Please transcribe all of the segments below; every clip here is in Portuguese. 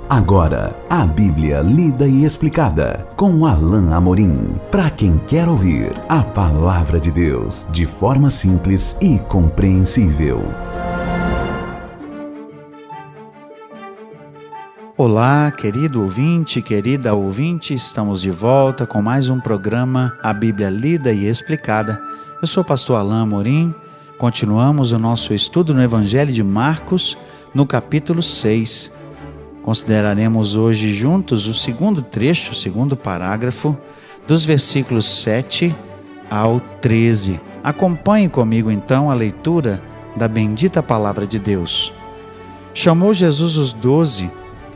Agora, a Bíblia lida e explicada com Alain Amorim. Para quem quer ouvir a Palavra de Deus de forma simples e compreensível. Olá, querido ouvinte, querida ouvinte, estamos de volta com mais um programa A Bíblia Lida e Explicada. Eu sou o pastor Alain Amorim. Continuamos o nosso estudo no Evangelho de Marcos, no capítulo 6. Consideraremos hoje juntos o segundo trecho, o segundo parágrafo, dos versículos 7 ao 13. Acompanhe comigo então a leitura da bendita palavra de Deus. Chamou Jesus os 12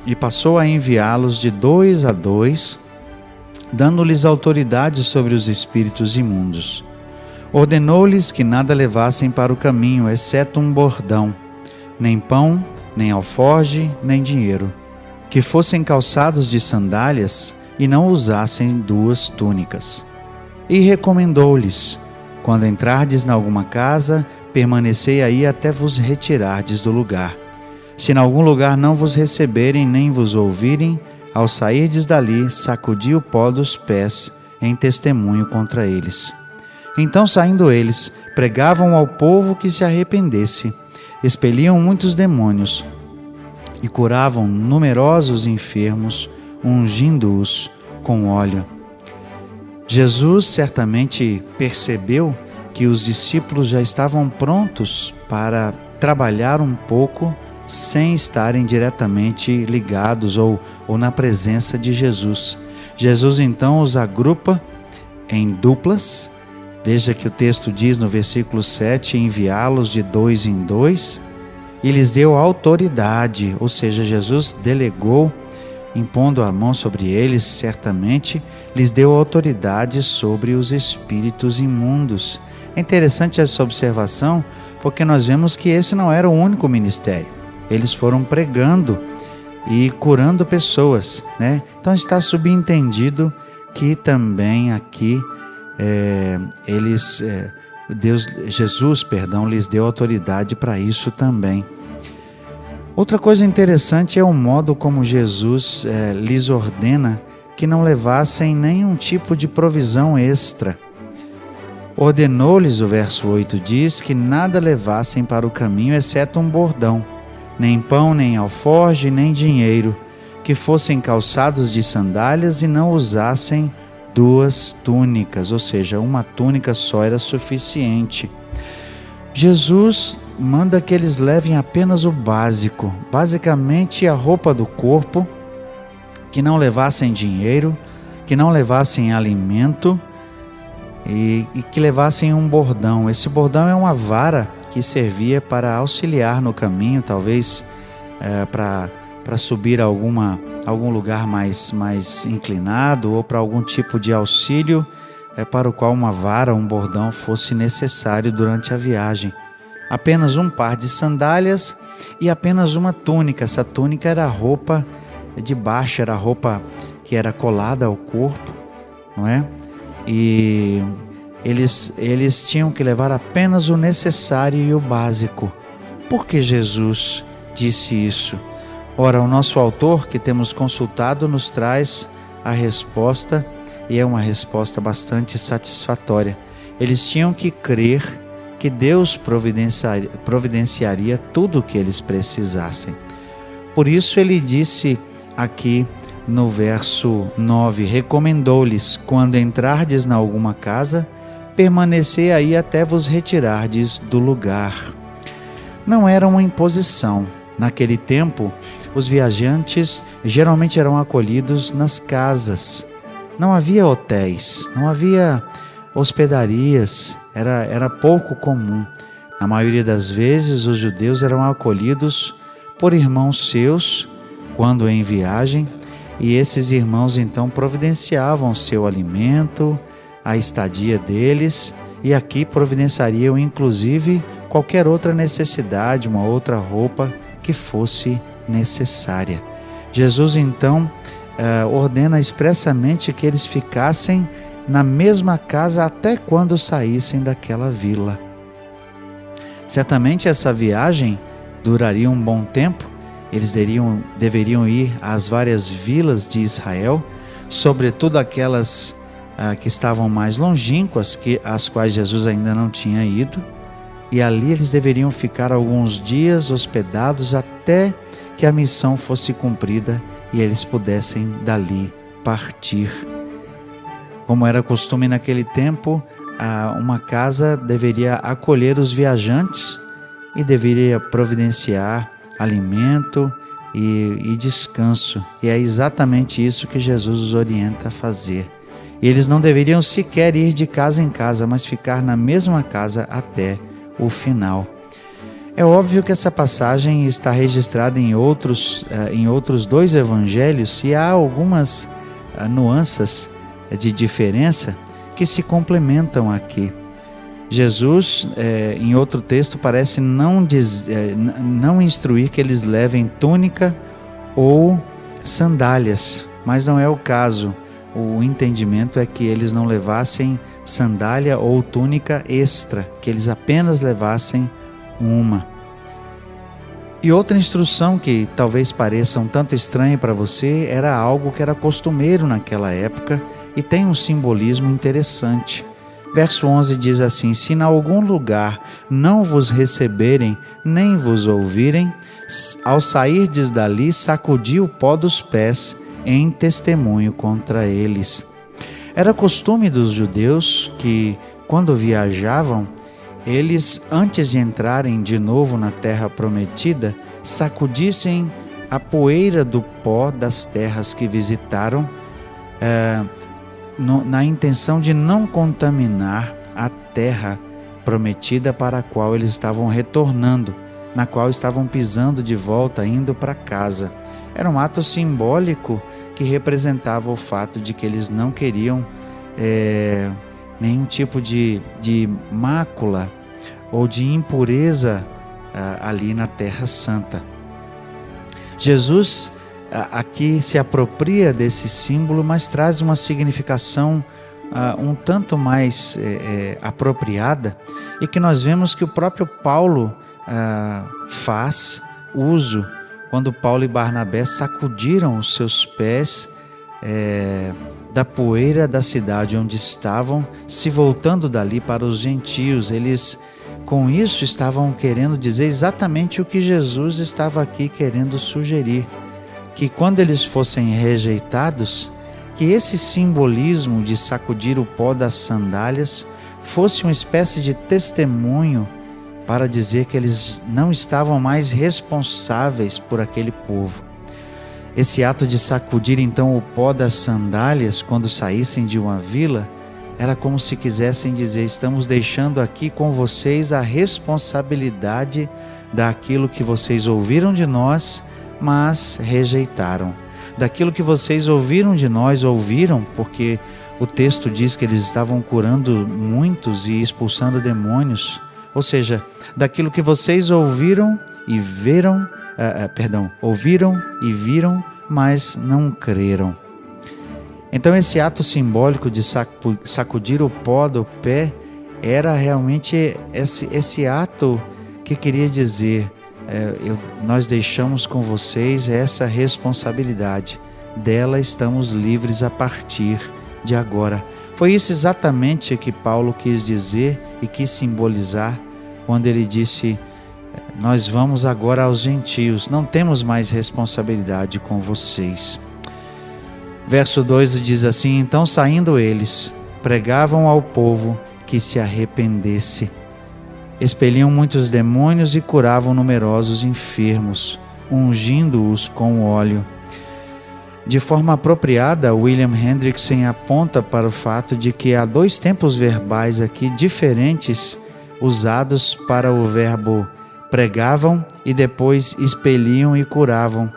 e passou a enviá-los de 2 a 2, dando-lhes autoridade sobre os espíritos imundos. Ordenou-lhes que nada levassem para o caminho, exceto um bordão, nem pão, nem alforge, nem dinheiro, que fossem calçados de sandálias e não usassem 2 túnicas. E recomendou-lhes: quando entrardes em alguma casa, permanecei aí até vos retirardes do lugar. Se em algum lugar não vos receberem nem vos ouvirem, ao sairdes dali, sacudi o pó dos pés em testemunho contra eles. Então, saindo eles, pregavam ao povo que se arrependesse, expeliam muitos demônios e curavam numerosos enfermos, ungindo-os com óleo. Jesus certamente percebeu que os discípulos já estavam prontos para trabalhar um pouco sem estarem diretamente ligados ou na presença de Jesus. Jesus então os agrupa em duplas. Veja que o texto diz no versículo 7, enviá-los de 2 em 2, e lhes deu autoridade, ou seja, Jesus delegou, impondo a mão sobre eles, certamente, lhes deu autoridade sobre os espíritos imundos. É interessante essa observação, porque nós vemos que esse não era o único ministério. Eles foram pregando e curando pessoas, né? Então está subentendido que também aqui Jesus lhes deu autoridade para isso também. Outra coisa interessante é o modo como Jesus lhes ordena que não levassem nenhum tipo de provisão extra. Ordenou-lhes, o verso 8 diz, que nada levassem para o caminho, exceto um bordão, nem pão, nem alforge, nem dinheiro, que fossem calçados de sandálias e não usassem 2 túnicas, ou seja, uma túnica só era suficiente. Jesus manda que eles levem apenas o básico, basicamente a roupa do corpo, que não levassem dinheiro, que não levassem alimento e que levassem um bordão. Esse bordão é uma vara que servia para auxiliar no caminho, talvez para subir a algum lugar mais inclinado ou para algum tipo de auxílio para o qual uma vara, um bordão fosse necessário durante a viagem. Apenas um par de sandálias e apenas uma túnica. Essa túnica era a roupa de baixo, era a roupa que era colada ao corpo, não é? E eles tinham que levar apenas o necessário e o básico. Por que Jesus disse isso? Ora, o nosso autor que temos consultado nos traz a resposta, e é uma resposta bastante satisfatória. Eles tinham que crer que Deus providenciaria tudo o que eles precisassem. Por isso ele disse aqui no verso 9, recomendou-lhes: quando entrardes em alguma casa, permanecei aí até vos retirardes do lugar. Não era uma imposição. Naquele tempo, os viajantes geralmente eram acolhidos nas casas. Não havia hotéis, não havia hospedarias, era pouco comum. Na maioria das vezes, os judeus eram acolhidos por irmãos seus quando em viagem, e esses irmãos então providenciavam seu alimento, a estadia deles, e aqui providenciariam inclusive qualquer outra necessidade, uma outra roupa que fosse necessária. Jesus então ordena expressamente que eles ficassem na mesma casa até quando saíssem daquela vila. Certamente essa viagem duraria um bom tempo eles deveriam ir às várias vilas de Israel, sobretudo aquelas que estavam mais longínquas, às quais Jesus ainda não tinha ido, e ali eles deveriam ficar alguns dias hospedados até que a missão fosse cumprida e eles pudessem dali partir. Como era costume naquele tempo, uma casa deveria acolher os viajantes e deveria providenciar alimento e descanso. E é exatamente isso que Jesus os orienta a fazer. E eles não deveriam sequer ir de casa em casa, mas ficar na mesma casa até o final. É óbvio que essa passagem está registrada em outros 2 evangelhos e há algumas nuances de diferença que se complementam aqui. Jesus, em outro texto, parece não instruir que eles levem túnica ou sandálias, mas não é o caso. O entendimento é que eles não levassem sandália ou túnica extra, que eles apenas levassem uma. E outra instrução que talvez pareça um tanto estranha para você era algo que era costumeiro naquela época e tem um simbolismo interessante. Verso 11 diz assim: se em algum lugar não vos receberem nem vos ouvirem, ao sairdes dali, sacudi o pó dos pés em testemunho contra eles. Era costume dos judeus que, quando viajavam, eles, antes de entrarem de novo na terra prometida, sacudissem a poeira do pó das terras que visitaram, na intenção de não contaminar a terra prometida para a qual eles estavam retornando, na qual estavam pisando de volta, indo para casa. Era um ato simbólico que representava o fato de que eles não queriam nenhum tipo de mácula ou de impureza ali na Terra Santa. Jesus aqui se apropria desse símbolo, mas traz uma significação um tanto mais apropriada, e que nós vemos que o próprio Paulo faz uso quando Paulo e Barnabé sacudiram os seus pés da poeira da cidade onde estavam, se voltando dali para os gentios. Eles, com isso, estavam querendo dizer exatamente o que Jesus estava aqui querendo sugerir, que quando eles fossem rejeitados, que esse simbolismo de sacudir o pó das sandálias fosse uma espécie de testemunho para dizer que eles não estavam mais responsáveis por aquele povo. Esse ato de sacudir então o pó das sandálias quando saíssem de uma vila era como se quisessem dizer: estamos deixando aqui com vocês a responsabilidade daquilo que vocês ouviram de nós, mas rejeitaram. Daquilo que vocês ouviram de nós, ouviram, porque o texto diz que eles estavam curando muitos e expulsando demônios. Ou seja, daquilo que vocês ouviram e viram, ouviram e viram, mas não creram. Então esse ato simbólico de sacudir o pó do pé era realmente esse ato que queria dizer: nós deixamos com vocês essa responsabilidade, dela estamos livres a partir de agora. Foi isso exatamente que Paulo quis dizer e quis simbolizar quando ele disse: nós vamos agora aos gentios, não temos mais responsabilidade com vocês. Verso 2 diz assim: então saindo eles, pregavam ao povo que se arrependesse. Expeliam muitos demônios e curavam numerosos enfermos, ungindo-os com óleo. De forma apropriada, William Hendrickson aponta para o fato de que há 2 tempos verbais aqui diferentes usados para o verbo pregavam e depois expeliam e curavam.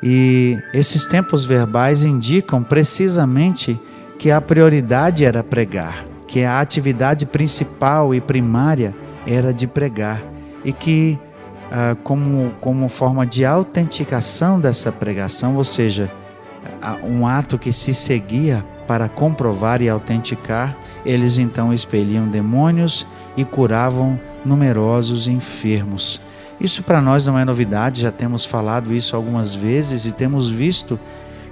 E esses tempos verbais indicam precisamente que a prioridade era pregar, que a atividade principal e primária era de pregar, e que como forma de autenticação dessa pregação, ou seja, um ato que se seguia para comprovar e autenticar, eles então expeliam demônios e curavam numerosos enfermos. Isso para nós não é novidade, já temos falado isso algumas vezes e temos visto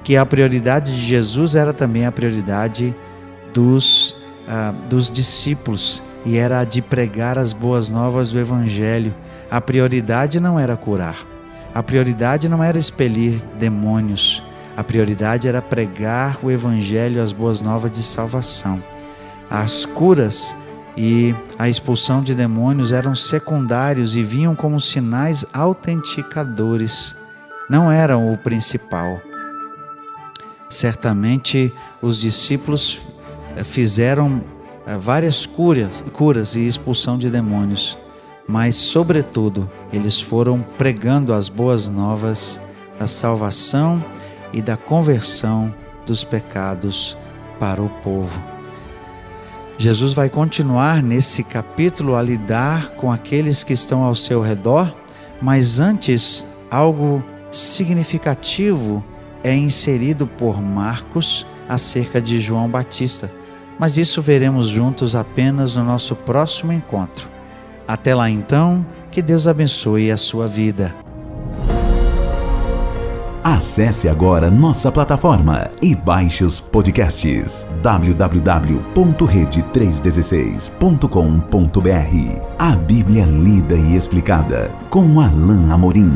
que a prioridade de Jesus era também a prioridade dos discípulos, e era a de pregar as boas novas do Evangelho. A prioridade não era curar, a prioridade não era expelir demônios, a prioridade era pregar o Evangelho, as boas novas de salvação. As curas e a expulsão de demônios eram secundários e vinham como sinais autenticadores, não eram o principal. Certamente os discípulos fizeram várias curas e expulsão de demônios, mas sobretudo eles foram pregando as boas novas da salvação e da conversão dos pecados para o povo. Jesus vai continuar nesse capítulo a lidar com aqueles que estão ao seu redor, mas antes algo significativo é inserido por Marcos acerca de João Batista. Mas isso veremos juntos apenas no nosso próximo encontro. Até lá então, que Deus abençoe a sua vida. Acesse agora nossa plataforma e baixe os podcasts www.rede316.com.br. A Bíblia lida e explicada com Alain Amorim.